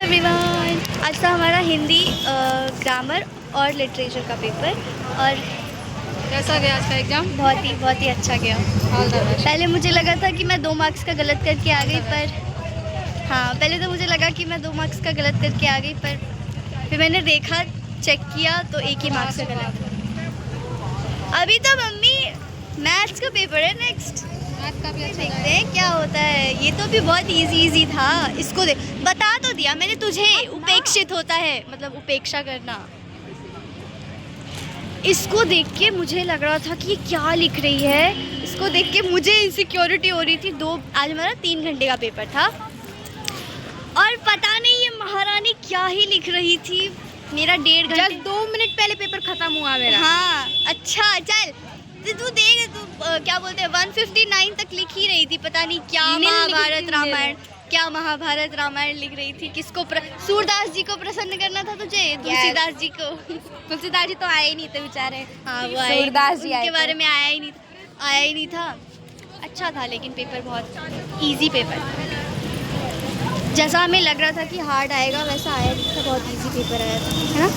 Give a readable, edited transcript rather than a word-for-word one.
Everyone, आज था हमारा हिंदी ग्रामर और लिटरेचर का पेपर। और कैसा गया आज का एग्जाम? बहुत ही अच्छा गया। All the best. पहले मुझे लगा था कि मैं 2 मार्क्स का गलत करके आ गई, पर हाँ, पहले तो मुझे लगा कि मैं 2 मार्क्स का गलत करके आ गई, पर फिर मैंने देखा, चेक किया तो 1 ही मार्क्स का गलत था। अभी तो मम्मी मैथ्स का पेपर है नेक्स्ट, मैथ का भी अच्छा देखते हैं क्या होता है। ये तो भी बहुत इजी था। इसको दे, बता तो दिया मैंने तुझे, उपेक्षित होता है मतलब उपेक्षा करना। इसको देख के मुझे लग रहा था कि ये क्या लिख रही है। इसको देख के मुझे इनसिक्योरिटी हो रही थी। आज हमारा 3 घंटे का पेपर था और पता नहीं ये महारानी क्या ही लिख रही थी। मेरा 1.5 घंटे, जस्ट 2 मिनट पहले पेपर खत्म हुआ मेरा। हाँ अच्छा चल, तू देख, तू क्या बोलते हैं 159 तक लिख ही रही थी। पता नहीं क्या महाभारत रामायण लिख रही थी। किसको सूरदास जी को प्रसन्न करना था तुझे? तुलसीदास जी को। तुलसीदास जी तो आए ही नहीं थे बेचारे। हाँ वो आए, सूरदास जी उनके बारे में आया ही नहीं था। अच्छा था लेकिन पेपर बहुत इजी पेपर था। जैसा हमें लग रहा था कि हार्ड आएगा वैसा आया नहीं था, बहुत इजी पेपर आया था, है ना?